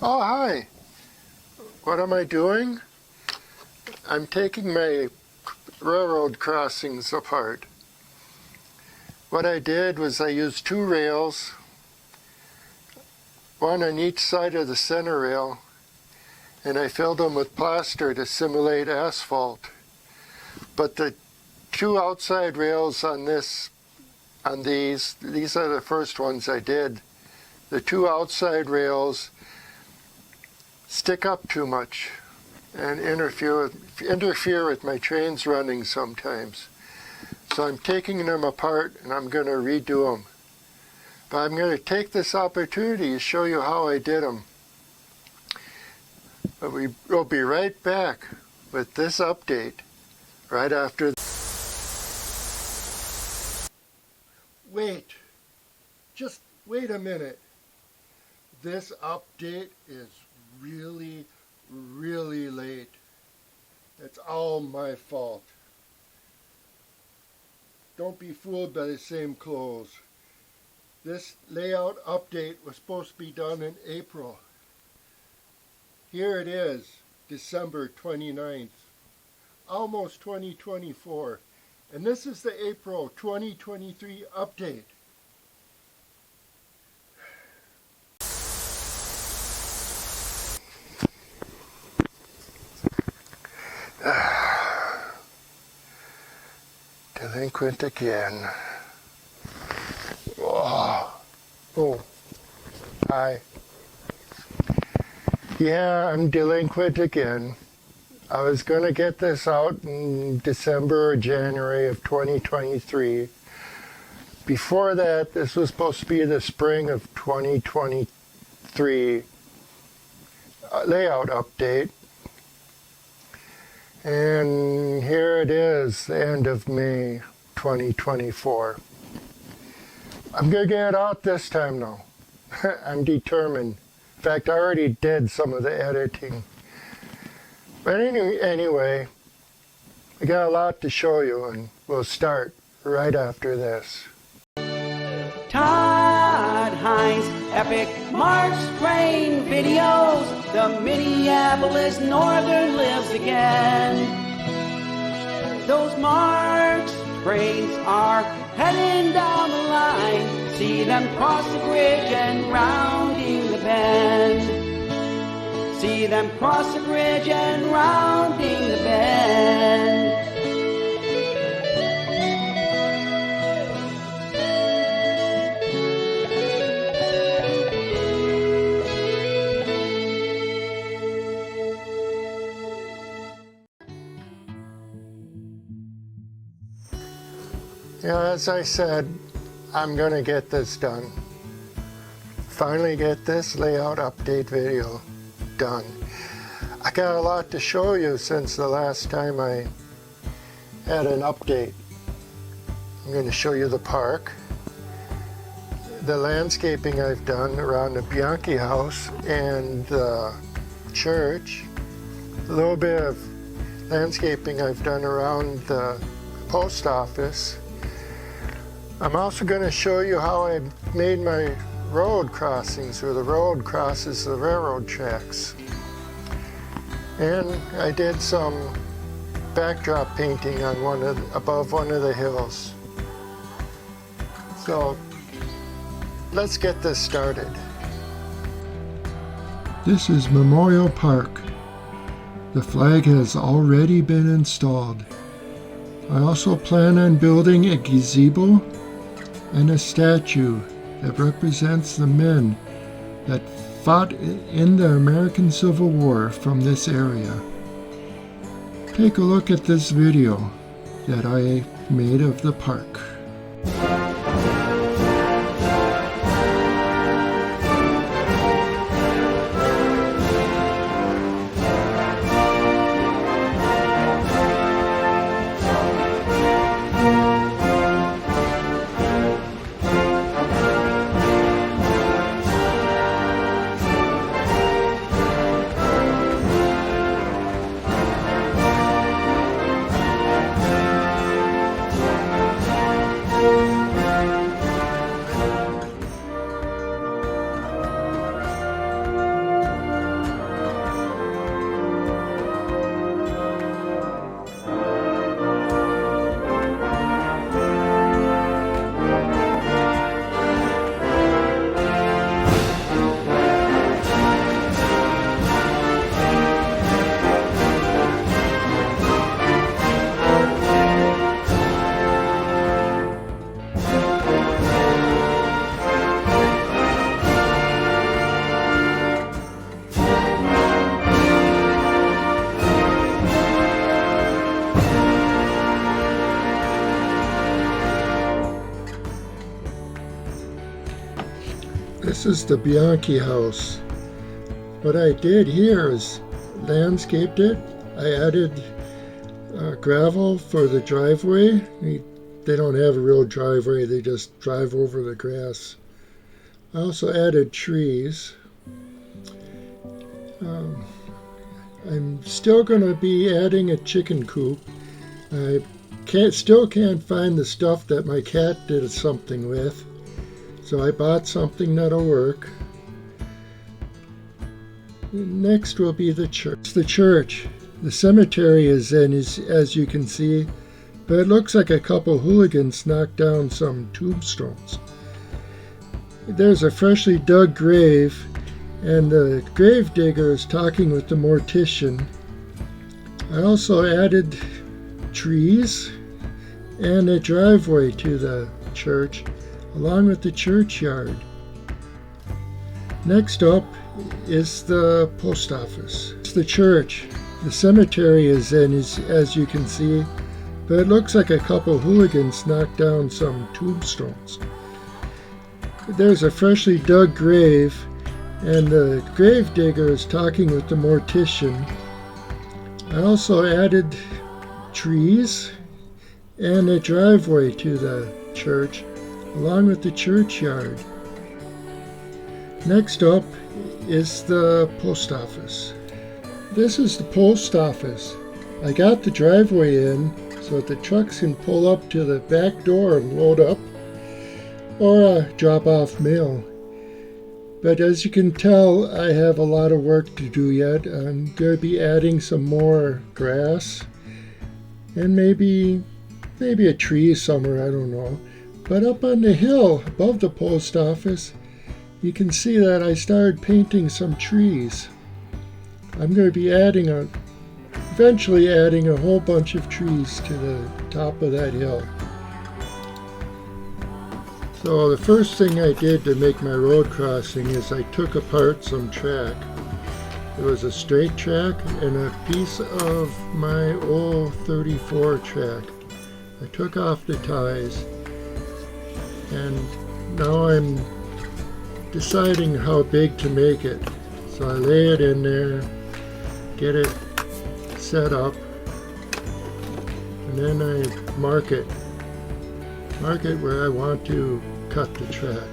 Oh, hi. What am I doing? I'm taking my railroad crossings apart. What I did was I used two rails, one on each side of the center rail, and I filled them with plaster to simulate asphalt. But the two outside rails on these are the first ones I did. The two outside rails stick up too much and interfere with my trains running sometimes. So I'm taking them apart and I'm going to redo them. But I'm going to take this opportunity to show you how I did them. But we'll be right back with this update right after. Wait, just wait a minute. This update is really late. It's all my fault. Don't be fooled by the same clothes. This layout update was supposed to be done in April. Here it is, December 29th, almost 2024. And this is the April 2023 update. Delinquent again. Oh, hi. Yeah, I'm delinquent again. I was going to get this out in December or January of 2023. Before that, this was supposed to be the spring of 2023 layout update. And here it is, the end of May 2024. I'm going to get it out this time though. I'm determined. In fact, I already did some of the editing. But anyway, I got a lot to show you and we'll start right after this. Todd Hines, epic March train videos. The Minneapolis Northern lives again. Those March trains are heading down the line. See them cross the bridge and rounding the bend. See them cross the bridge and rounding the bend. Yeah, as I said, I'm going to get this done. Finally get this layout update video done. I got a lot to show you since the last time I had an update. I'm going to show you the park, the landscaping I've done around the Bianchi house and the church, a little bit of landscaping I've done around the post office. I'm also going to show you how I made my road crossings, where the road crosses the railroad tracks. And I did some backdrop painting on above one of the hills. So let's get this started. This is Memorial Park. The flag has already been installed. I also plan on building a gazebo and a statue that represents the men that fought in the American Civil War from this area. Take a look at this video that I made of the park. This is the Bianchi house. What I did here is landscaped it. I added gravel for the driveway. They don't have a real driveway, they just drive over the grass. I also added trees. I'm still going to be adding a chicken coop. I still can't find the stuff that my cat did something with, so I bought something that'll work. Next will be the church. The church. The cemetery is in, as you can see, but it looks like a couple hooligans knocked down some tombstones. There's a freshly dug grave, and the grave digger is talking with the mortician. I also added trees and a driveway to the church, along with the churchyard. Next up is the post office. It's the church. The cemetery is in, as you can see, but it looks like a couple hooligans knocked down some tombstones. There's a freshly dug grave, and the grave digger is talking with the mortician. I also added trees and a driveway to the church, along with the churchyard. Next up is the post office. This is the post office. I got the driveway in so that the trucks can pull up to the back door and load up or drop off mail. But as you can tell, I have a lot of work to do yet. I'm going to be adding some more grass and maybe a tree somewhere, I don't know. But up on the hill above the post office, you can see that I started painting some trees. I'm going to be eventually adding a whole bunch of trees to the top of that hill. So the first thing I did to make my road crossing is I took apart some track. It was a straight track and a piece of my old 34 track. I took off the ties, and now I'm deciding how big to make it. So I lay it in there, get it set up, and then I mark it where I want to cut the track.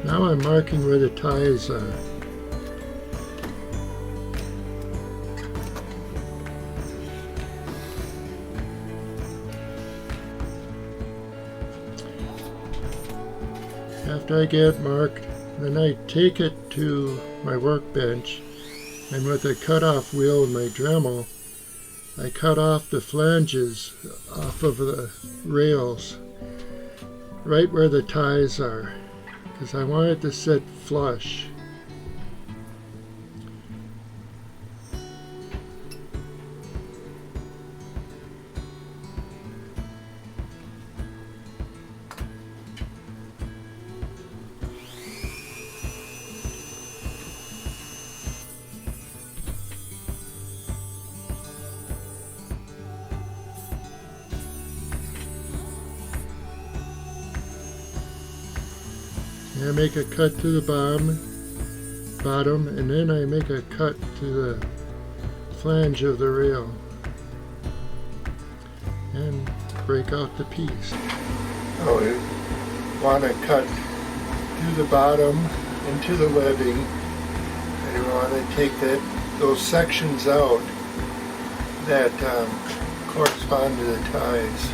Now I'm marking where the ties are. After I get it marked, then I take it to my workbench, and with a cut-off wheel and my Dremel, I cut off the flanges off of the rails, right where the ties are, because I want it to sit flush. I make a cut to the bottom, and then I make a cut to the flange of the rail and break out the piece. Oh, you want to cut through the bottom into the webbing, and you want to take those sections out that correspond to the ties.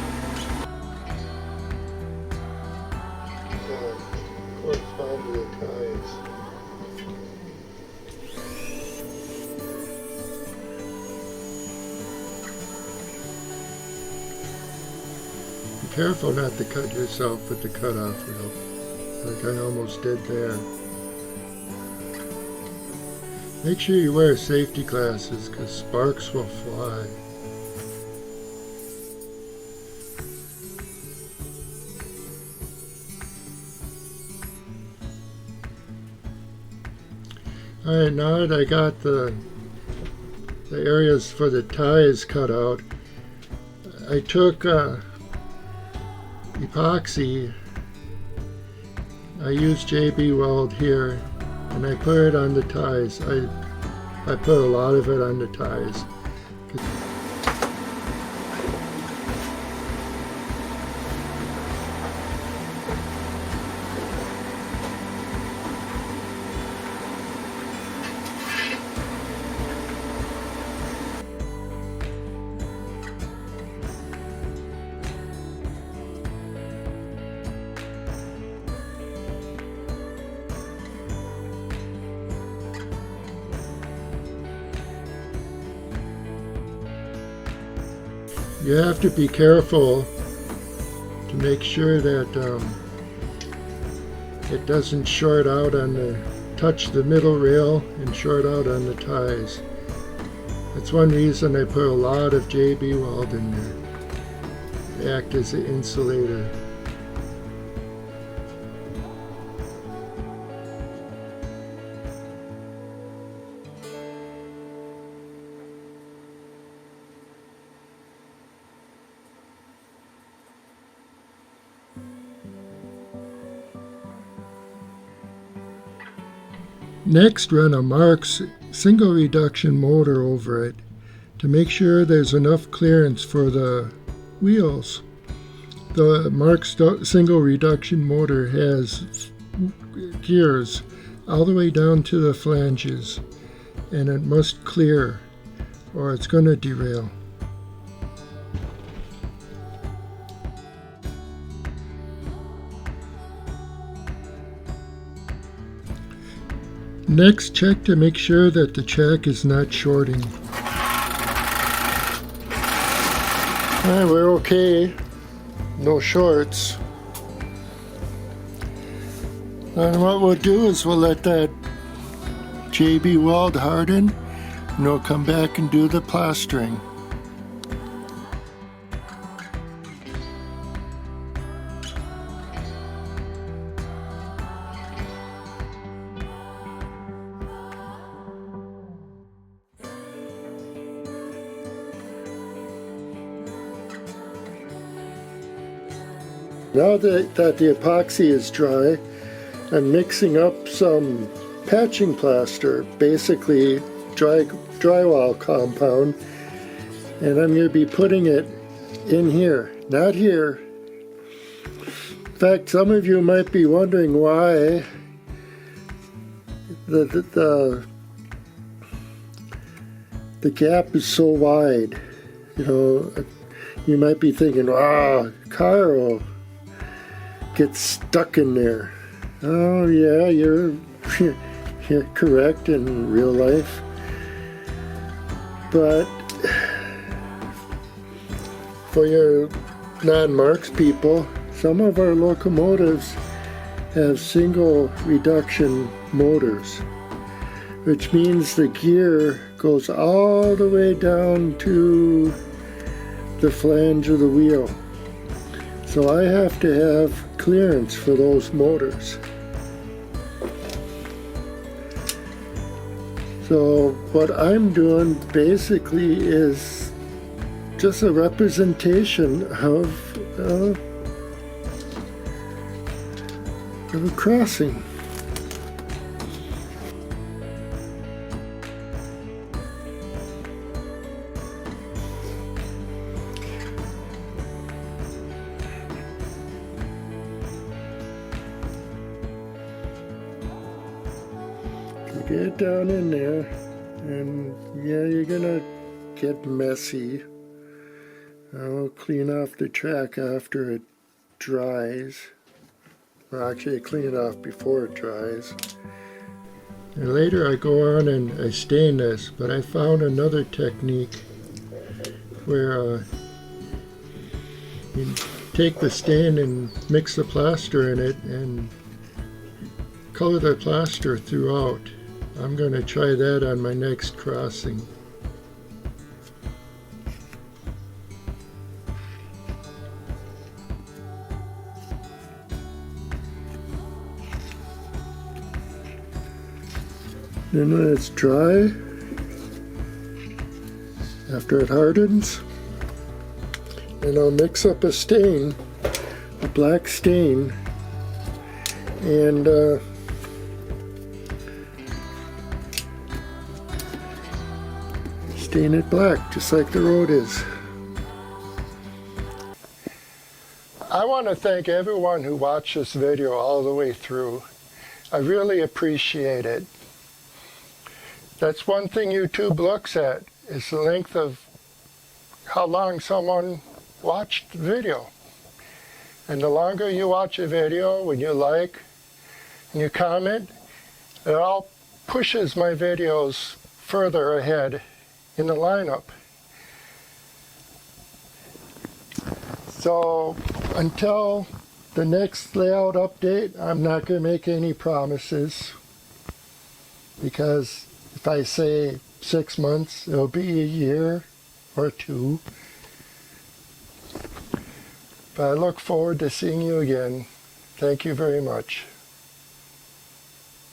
Correspond to the ties. Be careful not to cut yourself with the cutoff wheel, like I almost did there. Make sure you wear safety glasses, because sparks will fly. Alright, now that I got the the areas for the ties cut out, I took epoxy. I used JB Weld here, and I put it on the ties. I put a lot of it on the ties. You have to be careful to make sure that it doesn't short out on touch the middle rail and short out on the ties. That's one reason I put a lot of JB Weld in there to act as an insulator. Next, run a Marks single reduction motor over it to make sure there's enough clearance for the wheels. The Marks single reduction motor has gears all the way down to the flanges, and it must clear or it's going to derail. Next, check to make sure that the check is not shorting. Alright, we're okay. No shorts. And what we'll do is we'll let that JB Weld harden, and we'll come back and do the plastering. Now that the epoxy is dry, I'm mixing up some patching plaster, basically drywall compound, and I'm going to be putting it in here, not here. In fact, some of you might be wondering why the gap is so wide. You know, you might be thinking, car will get stuck in there. Oh yeah, you're correct in real life. But for your non-Marks people, some of our locomotives have single reduction motors, which means the gear goes all the way down to the flange of the wheel. So I have to have clearance for those motors. So what I'm doing basically is just a representation of a crossing. Get down in there, and yeah, you're gonna get messy. I'll clean off the track after it dries. Well, actually, I clean it off before it dries. And later I go on and I stain this, but I found another technique where you take the stain and mix the plaster in it and color the plaster throughout. I'm going to try that on my next crossing. Then when it's dry, after it hardens. And I'll mix up a stain, a black stain, and stain it black, just like the road is. I want to thank everyone who watched this video all the way through. I really appreciate it. That's one thing YouTube looks at, is the length of how long someone watched the video. And the longer you watch a video, when you like and you comment, it all pushes my videos further ahead in the lineup. So until the next layout update, I'm not going to make any promises, because if I say 6 months, it'll be a year or 2. But I look forward to seeing you again. Thank you very much.